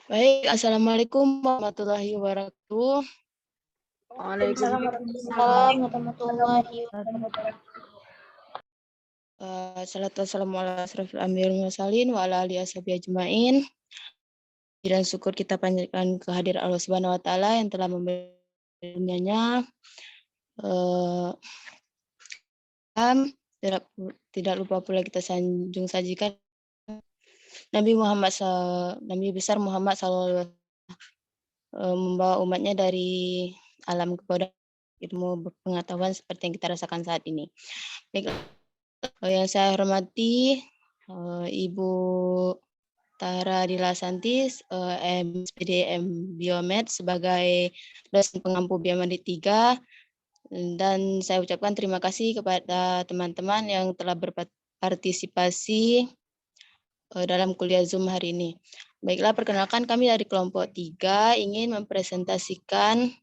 Baik, Assalamualaikum warahmatullahi wabarakatuh. Waalaikumsalam warahmatullahi wabarakatuh. Salatu wassalamu ala asrofil anbiya'i wal mursalin wa ala alihi washabihi ajmain. Dan syukur kita panjatkan kehadiran Allah Subhanahu wa taala yang telah memberi dunianya. Tidak lupa pula kita sanjung sajikan Nabi besar Muhammad SAW membawa umatnya dari alam kepada ilmu pengetahuan seperti yang kita rasakan saat ini. Baik, yang saya hormati Ibu Tara Dila Santis, MPDM Biomed sebagai dosen pengampu Biomedi 3, dan saya ucapkan terima kasih kepada teman-teman yang telah berpartisipasi dalam kuliah Zoom hari ini. Baiklah, perkenalkan kami dari kelompok 3 ingin mempresentasikan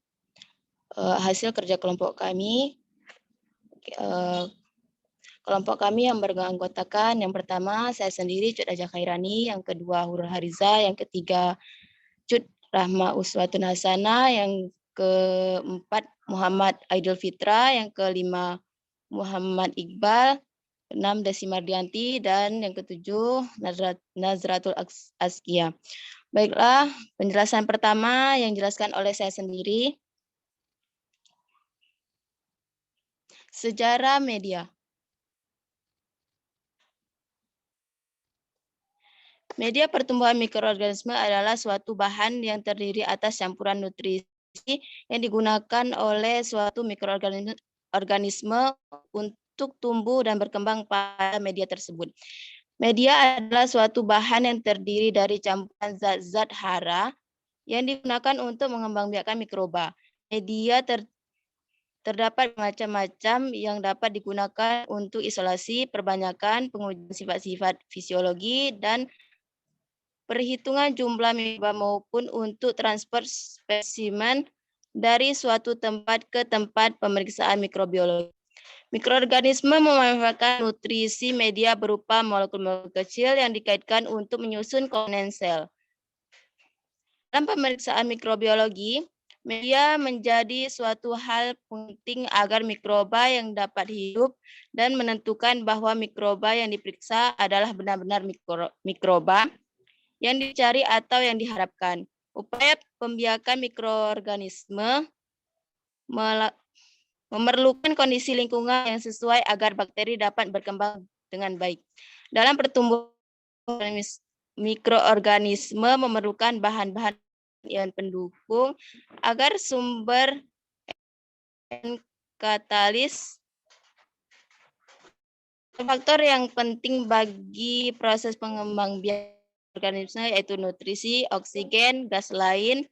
hasil kerja kelompok kami. Kelompok kami yang beranggotakan, yang pertama saya sendiri Cut Aja Khairani, yang kedua Hurul Hariza, yang ketiga Cut Rahma Uswatun Hasanah, yang keempat Muhammad Aidil Fitra, yang kelima Muhammad Iqbal, keenam Desi Mardianti, dan yang ketujuh Nazratul Askia. Baiklah, penjelasan pertama yang dijelaskan oleh saya sendiri. Sejarah media. Media pertumbuhan mikroorganisme adalah suatu bahan yang terdiri atas campuran nutrisi yang digunakan oleh suatu mikroorganisme untuk tumbuh dan berkembang pada media tersebut. Media adalah suatu bahan yang terdiri dari campuran zat-zat hara yang digunakan untuk mengembangbiakan mikroba. Media terdapat macam-macam yang dapat digunakan untuk isolasi, perbanyakan, pengujian sifat-sifat fisiologi, dan perhitungan jumlah mikroba maupun untuk transfer spesimen dari suatu tempat ke tempat pemeriksaan mikrobiologi. Mikroorganisme memanfaatkan nutrisi media berupa molekul-molekul kecil yang dikaitkan untuk menyusun komponen sel. Dalam pemeriksaan mikrobiologi, media menjadi suatu hal penting agar mikroba yang dapat hidup dan menentukan bahwa mikroba yang diperiksa adalah benar-benar mikroba yang dicari atau yang diharapkan. Upaya pembiakan mikroorganisme memerlukan kondisi lingkungan yang sesuai agar bakteri dapat berkembang dengan baik. Dalam pertumbuhan mikroorganisme memerlukan bahan-bahan ion pendukung agar sumber katalis. Faktor yang penting bagi proses pengembangbiakan organisme yaitu nutrisi, oksigen, gas lain,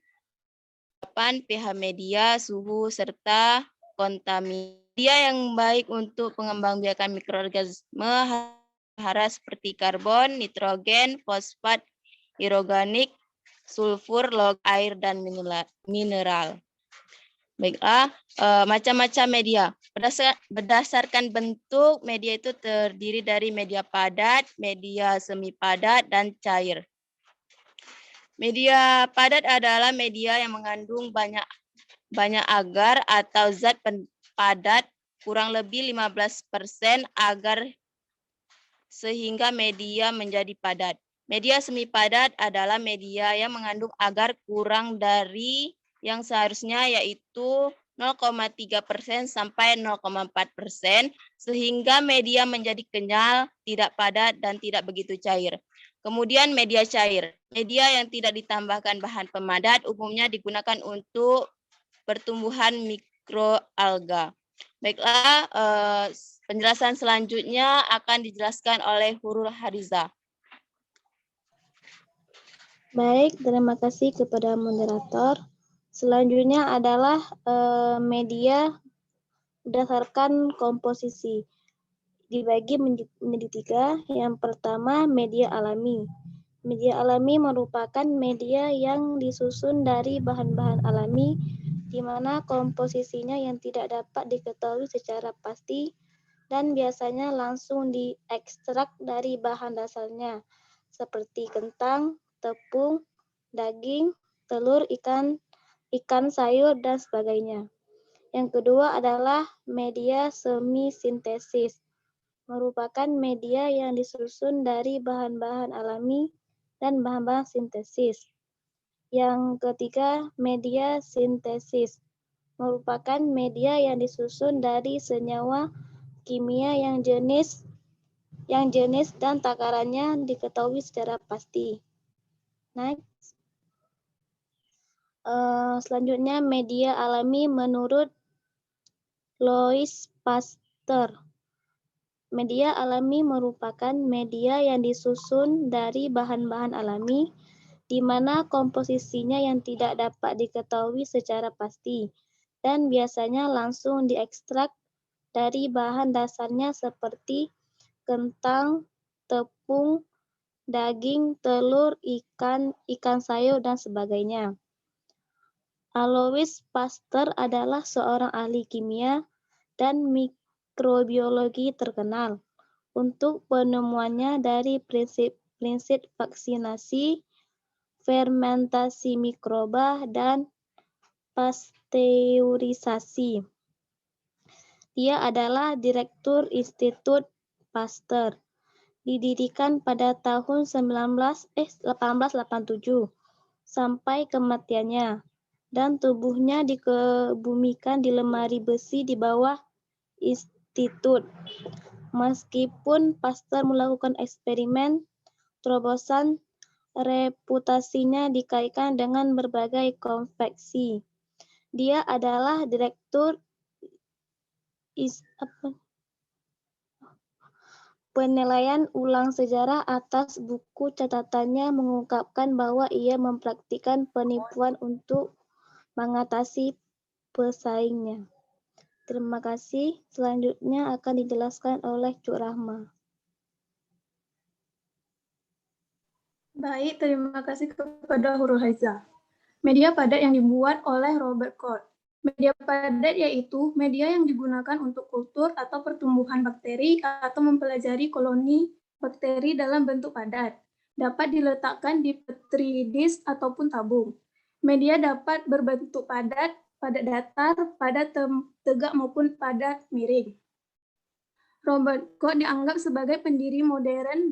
pH media, suhu, serta kontaminasi. Media yang baik untuk pengembangbiakan mikroorganisme hara seperti karbon, nitrogen, fosfat, inorganik, sulfur, log air, dan mineral. Baiklah, macam-macam media. Berdasarkan bentuk, media itu terdiri dari media padat, media semi padat, dan cair. Media padat adalah media yang mengandung banyak agar atau zat padat kurang lebih 15% agar sehingga media menjadi padat. Media semi padat adalah media yang mengandung agar kurang dari yang seharusnya, yaitu 0,3% sampai 0,4%, sehingga media menjadi kenyal, tidak padat, dan tidak begitu cair. Kemudian media cair. Media yang tidak ditambahkan bahan pemadat umumnya digunakan untuk pertumbuhan mikroalga. Baiklah, penjelasan selanjutnya akan dijelaskan oleh Hurul Hariza. Baik, terima kasih kepada moderator. Selanjutnya adalah media berdasarkan komposisi. Dibagi menjadi 3. Yang pertama, media alami. Media alami merupakan media yang disusun dari bahan-bahan alami, di mana komposisinya yang tidak dapat diketahui secara pasti dan biasanya langsung diekstrak dari bahan dasarnya, seperti kentang, tepung, daging, telur, ikan sayur, dan sebagainya. Yang kedua adalah media semi-sintesis, merupakan media yang disusun dari bahan-bahan alami dan bahan-bahan sintesis. Yang ketiga, media sintesis, merupakan media yang disusun dari senyawa kimia yang jenis dan takarannya diketahui secara pasti. Next. Selanjutnya media alami menurut Louis Pasteur. Media alami merupakan media yang disusun dari bahan-bahan alami, di mana komposisinya yang tidak dapat diketahui secara pasti, dan biasanya langsung diekstrak dari bahan dasarnya seperti kentang, tepung, daging, telur, ikan sayur, dan sebagainya. Alois Pasteur adalah seorang ahli kimia dan mikrobiologi terkenal untuk penemuannya dari prinsip vaksinasi, fermentasi mikroba, dan pasteurisasi. Dia adalah Direktur Institut Pasteur, didirikan pada tahun 1887 sampai kematiannya, dan tubuhnya dikebumikan di lemari besi di bawah institut. Meskipun Pasteur melakukan eksperimen terobosan, reputasinya dikaitkan dengan berbagai konveksi. Dia adalah Direktur penilaian ulang sejarah. Atas buku catatannya mengungkapkan bahwa ia mempraktikkan penipuan untuk mengatasi pesaingnya. Terima kasih. Selanjutnya akan dijelaskan oleh Cuk Rahma. Baik, terima kasih kepada Hurul Haiza. Media padat yang dibuat oleh Robert Koch. Media padat yaitu media yang digunakan untuk kultur atau pertumbuhan bakteri atau mempelajari koloni bakteri dalam bentuk padat. Dapat diletakkan di petri dish ataupun tabung. Media dapat berbentuk padat, padat datar, padat tegak maupun padat miring. Robert Koch dianggap sebagai pendiri modern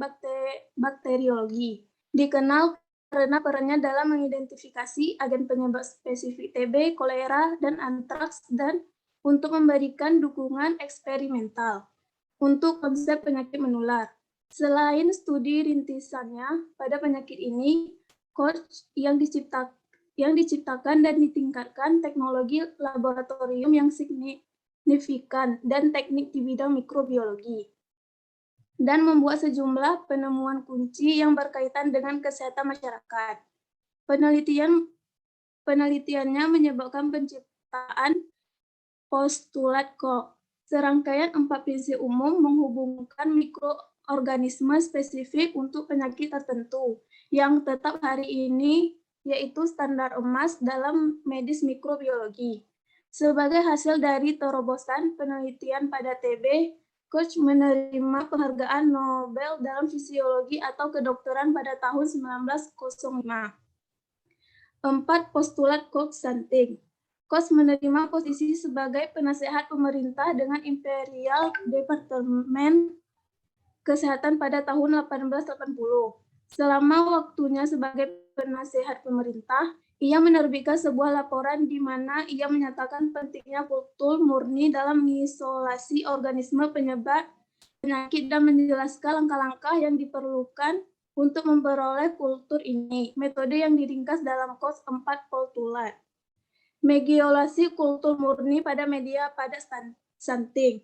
bakteriologi. Dikenal karena perannya dalam mengidentifikasi agen penyebab spesifik TB, kolera, dan antraks, dan untuk memberikan dukungan eksperimental untuk konsep penyakit menular. Selain studi rintisannya pada penyakit ini, Koch yang diciptakan dan ditingkatkan teknologi laboratorium yang signifikan dan teknik di bidang mikrobiologi, dan membuat sejumlah penemuan kunci yang berkaitan dengan kesehatan masyarakat. Penelitiannya menyebabkan penciptaan postulat Koch, serangkaian 4 prinsip umum menghubungkan mikroorganisme spesifik untuk penyakit tertentu, yang tetap hari ini yaitu standar emas dalam medis mikrobiologi. Sebagai hasil dari terobosan penelitian pada TB, Koch menerima penghargaan Nobel dalam fisiologi atau kedokteran pada tahun 1905. 4. Postulat Koch-Santing. Koch menerima posisi sebagai penasehat pemerintah dengan Imperial Departemen Kesehatan pada tahun 1880. Selama waktunya sebagai penasehat pemerintah, ia menerbitkan sebuah laporan di mana ia menyatakan pentingnya kultur murni dalam mengisolasi organisme penyebab penyakit dan menjelaskan langkah-langkah yang diperlukan untuk memperoleh kultur ini. Metode yang diringkas dalam Koch 4 postulat. Megiolasi kultur murni pada media padat santing.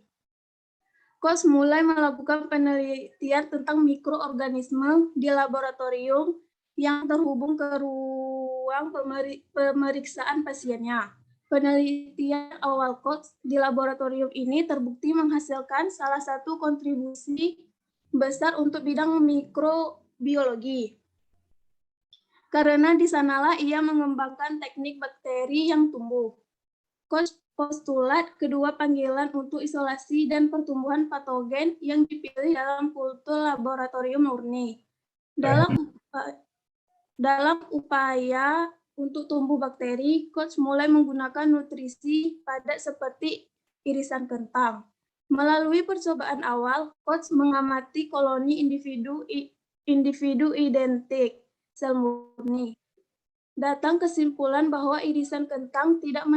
Koch mulai melakukan penelitian tentang mikroorganisme di laboratorium yang terhubung ke ruang pemeriksaan pasiennya. Penelitian awal Koch di laboratorium ini terbukti menghasilkan salah satu kontribusi besar untuk bidang mikrobiologi. Karena di sanalah ia mengembangkan teknik bakteri yang tumbuh. Koch postulat kedua panggilan untuk isolasi dan pertumbuhan patogen yang dipilih dalam kultur laboratorium murni. Dalam upaya untuk tumbuh bakteri, Koch mulai menggunakan nutrisi padat seperti irisan kentang. Melalui percobaan awal, Koch mengamati koloni individu identik sel murni. Datang kesimpulan bahwa irisan kentang tidak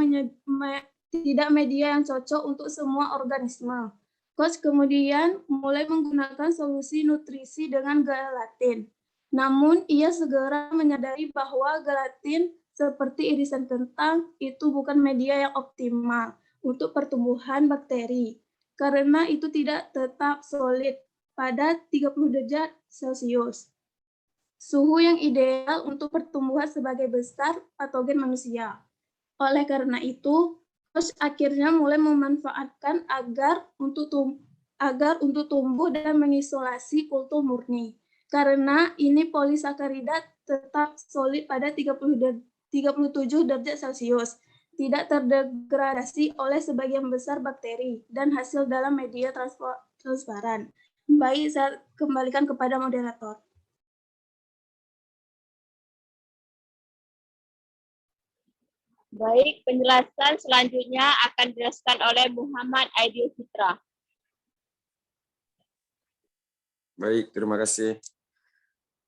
media yang cocok untuk semua organisme. Koch kemudian mulai menggunakan solusi nutrisi dengan gelatin. Namun, ia segera menyadari bahwa gelatin seperti irisan kentang itu bukan media yang optimal untuk pertumbuhan bakteri, karena itu tidak tetap solid pada 30 derajat Celcius. Suhu yang ideal untuk pertumbuhan sebagai besar patogen manusia. Oleh karena itu, Koch akhirnya mulai memanfaatkan agar untuk tumbuh dan mengisolasi kultur murni. Karena ini polisakarida tetap solid pada 37 derajat Celcius, tidak terdegradasi oleh sebagian besar bakteri, dan hasil dalam media transparan. Baik, saya kembalikan kepada moderator. Baik, penjelasan selanjutnya akan dijelaskan oleh Muhammad Aidil Fitra. Baik, terima kasih.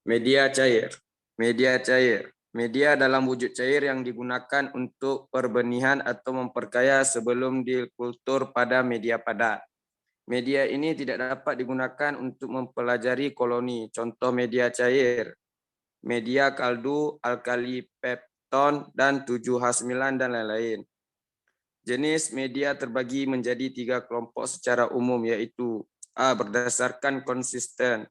Media cair. Media cair. Media dalam wujud cair yang digunakan untuk perbenihan atau memperkaya sebelum dikultur pada media padat. Media ini tidak dapat digunakan untuk mempelajari koloni. Contoh media cair, media kaldu, alkali pepton, dan 7H9 dan lain-lain. Jenis media terbagi menjadi 3 kelompok secara umum, yaitu A. Berdasarkan konsistensi.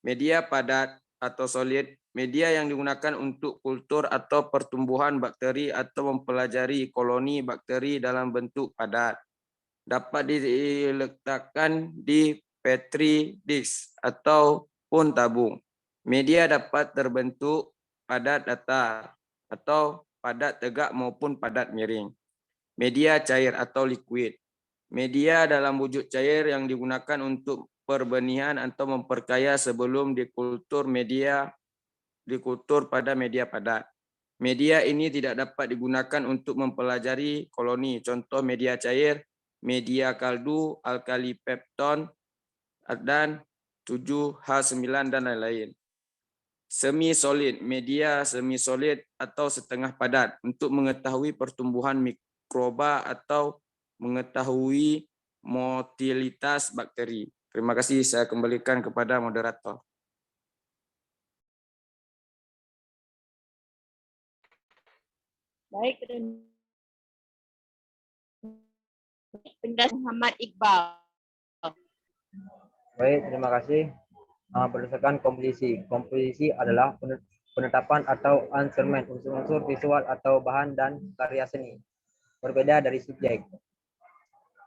Media padat atau solid, media yang digunakan untuk kultur atau pertumbuhan bakteri atau mempelajari koloni bakteri dalam bentuk padat. Dapat diletakkan di petri dish ataupun tabung. Media dapat terbentuk padat datar atau padat tegak maupun padat miring. Media cair atau liquid. Media dalam wujud cair yang digunakan untuk perbenihan atau memperkaya sebelum dikultur pada media padat. Media ini tidak dapat digunakan untuk mempelajari koloni. Contoh media cair, media kaldu, alkali pepton, dan 7H9 dan lain-lain. Semi-solid, media semi-solid atau setengah padat untuk mengetahui pertumbuhan mikroba atau mengetahui motilitas bakteri. Terima kasih, saya kembalikan kepada moderator. Baik, penjelasan Muhammad Iqbal. Baik, terima kasih. Berdasarkan komposisi. Komposisi adalah penetapan atau ansermen unsur-unsur visual atau bahan dan karya seni. Berbeda dari subjek.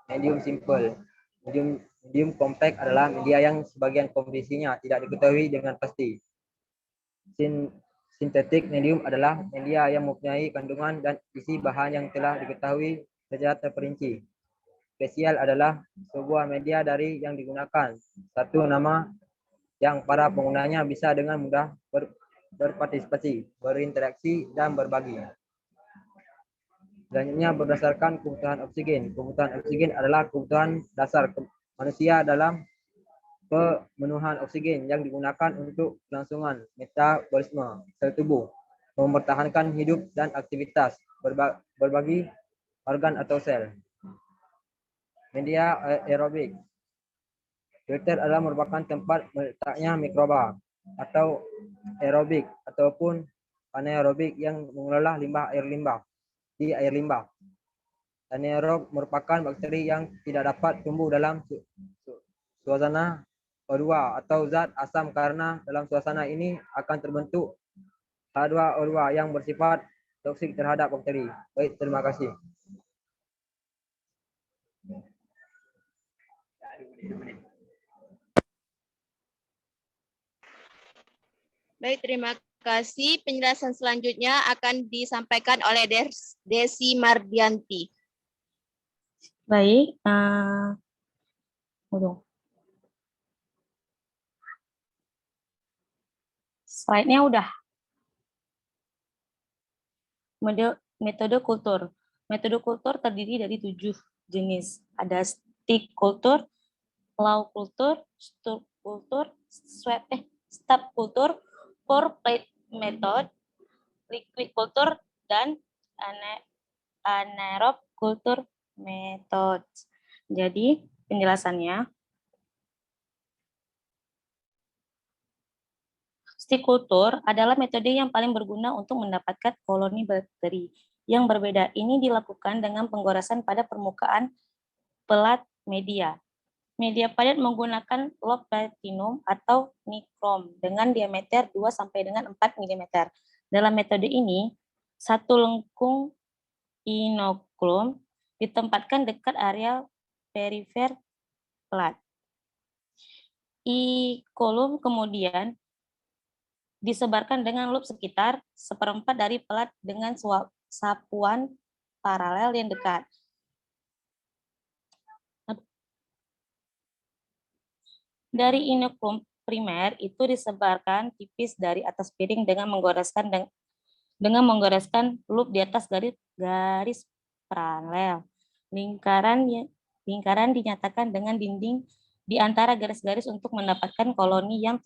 Medium simple. Medium compact adalah media yang sebagian komposisinya tidak diketahui dengan pasti. Sintetik medium adalah media yang mempunyai kandungan dan isi bahan yang telah diketahui secara terperinci. Spesial adalah sebuah media dari yang digunakan satu nama yang para penggunanya bisa dengan mudah berpartisipasi, berinteraksi, dan berbagi. Selanjutnya berdasarkan kebutuhan oksigen. Kebutuhan oksigen adalah kebutuhan dasar manusia dalam pemenuhan oksigen yang digunakan untuk kelangsungan metabolisme sel tubuh, mempertahankan hidup dan aktivitas berbagai organ atau sel. Media aerobik. Filter adalah merupakan tempat meletaknya mikroba atau aerobik ataupun anaerobik yang mengelola limbah di air limbah. Anaerob merupakan bakteri yang tidak dapat tumbuh dalam suasana O2 atau zat asam karena dalam suasana ini akan terbentuk H2O2 yang bersifat toksik terhadap bakteri. Baik, terima kasih. Baik, terima kasih. Penjelasan selanjutnya akan disampaikan oleh Desi Mardianti. Baik, Slide-nya udah. Metode kultur. Metode kultur terdiri dari 7 jenis. Ada stick kultur, low kultur, stirred kultur, step kultur, pour plate method, liquid kultur, dan anaerob kultur method. Jadi penjelasannya, stick kultur adalah metode yang paling berguna untuk mendapatkan koloni bakteri yang berbeda. Ini dilakukan dengan penggoresan pada permukaan pelat media. Media padat menggunakan low platinum atau nichrome dengan diameter 2 sampai dengan 4 mm. Dalam metode ini, satu lengkung inokulum ditempatkan dekat area perifer pelat. Inokulum kemudian disebarkan dengan loop sekitar 1/4 dari pelat dengan sapuan paralel yang dekat. Dari inokulum primer itu disebarkan tipis dari atas piring dengan menggoreskan loop di atas garis paralel. Lingkaran dinyatakan dengan dinding di antara garis-garis untuk mendapatkan koloni yang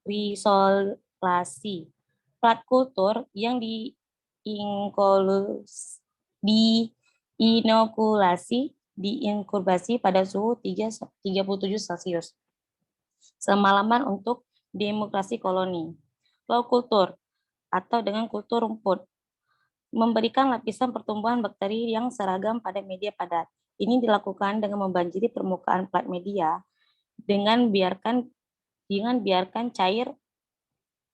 terisolasi. Plat kultur yang diinkubasi pada suhu 37 Celcius semalaman untuk demokrasi koloni. Low kultur atau dengan kultur rumput memberikan lapisan pertumbuhan bakteri yang seragam pada media padat. Ini dilakukan dengan membanjiri permukaan plat media dengan biarkan cair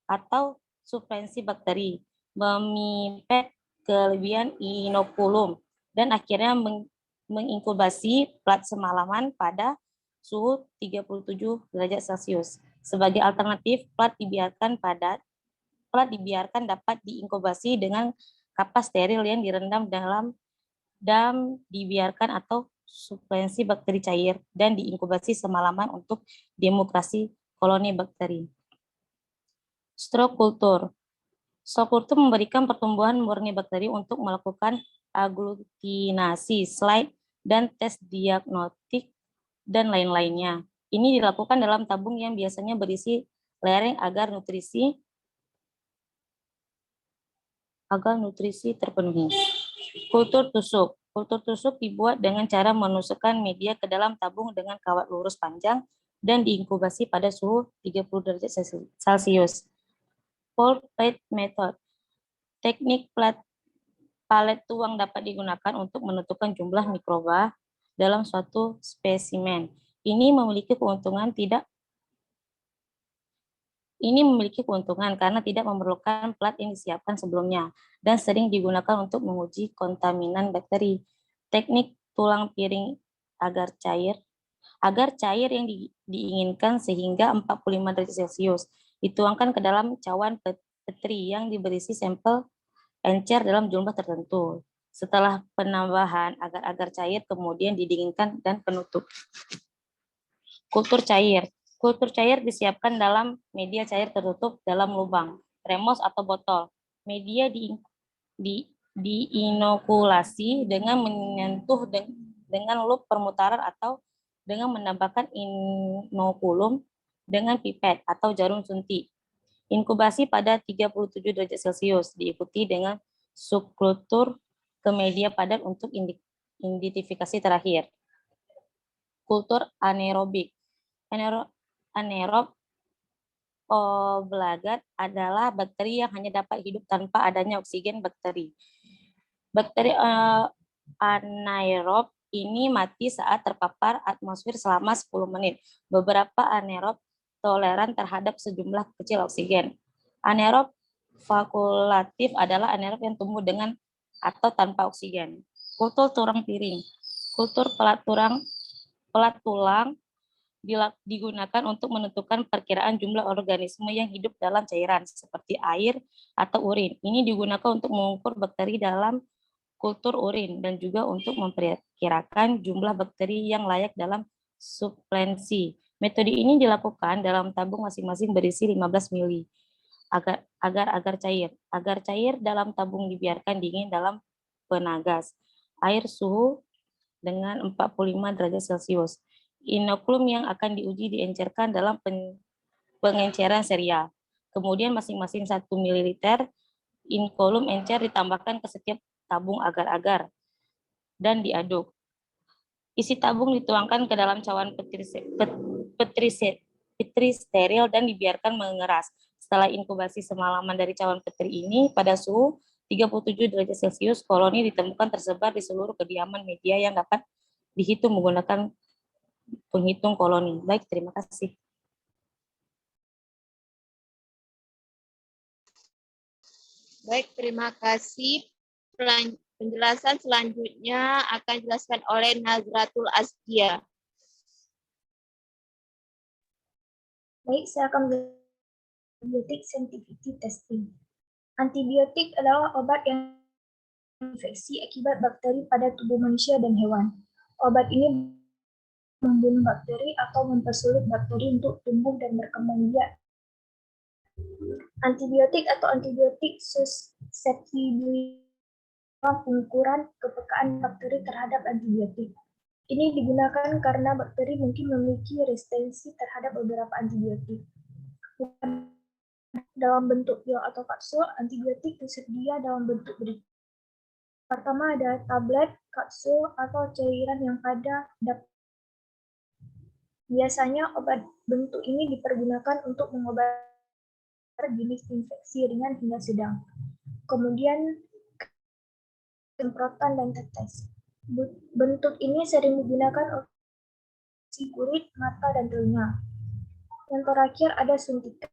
atau suplensi bakteri, memipet kelebihan inokulum, dan akhirnya menginkubasi plat semalaman pada suhu 37 derajat Celcius. Sebagai alternatif, plat dapat diinkubasi dengan kapas steril yang direndam dan dibiarkan atau suplensi bakteri cair dan diinkubasi semalaman untuk demokrasi koloni bakteri. Stroke kultur. Stroke kultur memberikan pertumbuhan murni bakteri untuk melakukan aglutinasi, slide, dan tes diagnostik dan lain-lainnya. Ini dilakukan dalam tabung yang biasanya berisi lereng agar nutrisi terpenuhi. Kultur tusuk. Kultur tusuk dibuat dengan cara menusukkan media ke dalam tabung dengan kawat lurus panjang dan diinkubasi pada suhu 30 derajat Celcius. Pour plate method. Teknik palet tuang dapat digunakan untuk menentukan jumlah mikroba dalam suatu spesimen. Ini memiliki keuntungan karena tidak memerlukan plat yang disiapkan sebelumnya dan sering digunakan untuk menguji kontaminan bakteri. Teknik tulang piring agar cair yang diinginkan sehingga 45 derajat Celcius dituangkan ke dalam cawan petri yang berisi sampel encer dalam jumlah tertentu. Setelah penambahan, agar-agar cair kemudian didinginkan dan penutup. Kultur cair. Kultur cair disiapkan dalam media cair tertutup dalam lubang, termos atau botol. Media diinokulasi dengan menyentuh dengan loop permutaran atau dengan menambahkan inokulum dengan pipet atau jarum suntik. Inkubasi pada 37 derajat Celcius diikuti dengan subkultur ke media padat untuk identifikasi terakhir. Kultur anaerobik. Anaerob oblagat adalah bakteri yang hanya dapat hidup tanpa adanya oksigen bakteri. Bakteri anaerob ini mati saat terpapar atmosfer selama 10 menit. Beberapa anaerob toleran terhadap sejumlah kecil oksigen. Anaerob fakultatif adalah anaerob yang tumbuh dengan atau tanpa oksigen. Kultur tulang piring. Kultur pelat tulang digunakan untuk menentukan perkiraan jumlah organisme yang hidup dalam cairan seperti air atau urin. Ini digunakan untuk mengukur bakteri dalam kultur urin dan juga untuk memperkirakan jumlah bakteri yang layak dalam suplensi. Metode ini dilakukan dalam tabung masing-masing berisi 15 ml. agar cair. Agar cair dalam tabung dibiarkan dingin dalam penagas. Air suhu dengan 45 derajat Celcius. Inokulum yang akan diuji diencerkan dalam pengenceran serial. Kemudian masing-masing 1 ml inokulum encer ditambahkan ke setiap tabung agar-agar dan diaduk. Isi tabung dituangkan ke dalam cawan petri steril dan dibiarkan mengeras. Setelah inkubasi semalaman dari cawan petri ini, pada suhu 37 derajat Celcius, koloni ditemukan tersebar di seluruh kediaman media yang dapat dihitung menggunakan penghitung koloni. Baik, terima kasih. Baik, terima kasih. Penjelasan selanjutnya akan dijelaskan oleh Nazratul Askia. Baik, saya akan antibiotik sensitivity testing. Antibiotik adalah obat yang infeksi akibat bakteri pada tubuh manusia dan hewan. Obat ini membunuh bakteri atau mempersulit bakteri untuk tumbuh dan berkembang biak. Antibiotik atau antibiotik susceptibility pengukuran kepekaan bakteri terhadap antibiotik. Ini digunakan karena bakteri mungkin memiliki resistensi terhadap beberapa antibiotik. Dalam bentuk pil atau kapsul, antibiotik tersedia dalam bentuk berikut. Pertama ada tablet, kapsul, atau cairan yang pada. Biasanya obat bentuk ini dipergunakan untuk mengobati jenis infeksi ringan hingga sedang. Kemudian semprotan dan tetes. Bentuk ini sering digunakan untuk kulit, mata, dan telinga. Yang terakhir ada suntikan.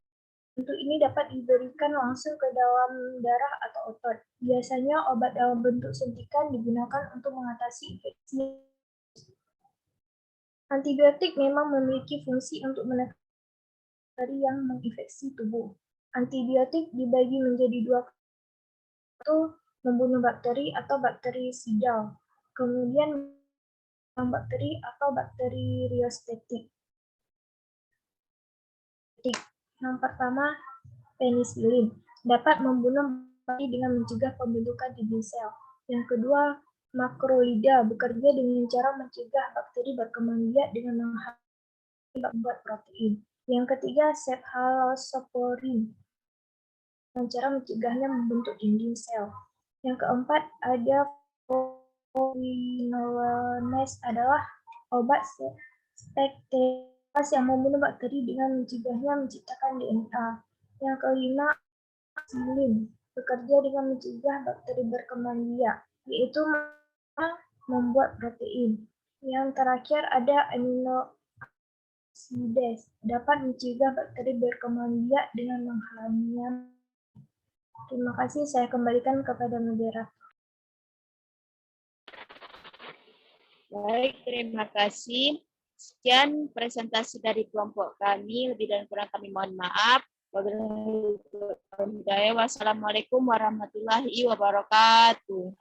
Bentuk ini dapat diberikan langsung ke dalam darah atau otot. Biasanya obat dalam bentuk suntikan digunakan untuk mengatasi infeksi. Antibiotik memang memiliki fungsi untuk menekan bakteri yang menginfeksi tubuh. Antibiotik dibagi menjadi dua, satu membunuh bakteri atau bakterisidal, kemudian bakteri atau bakteri rheostatik. Yang pertama, penisilin dapat membunuh bakteri dengan mencegah pembentukan dinding sel. Yang kedua, makrolida bekerja dengan cara mencegah bakteri berkembang biak dengan membuat protein. Yang ketiga, cephalosporin dengan cara mencegahnya membentuk dinding sel. Yang keempat, ada quinolones adalah obat spekteras yang membunuh bakteri dengan mencegahnya menciptakan DNA. Yang kelima, asilin bekerja dengan mencegah bakteri berkembang biak, yaitu membuat protein. Yang terakhir ada aminosides dapat mencegah bakteri berkembang biak dengan menghalanginya. Terima kasih, saya kembalikan kepada moderator. Baik, terima kasih. Sekian presentasi dari kelompok kami. Lebih dan kurang kami mohon maaf. Wassalamualaikum warahmatullahi wabarakatuh.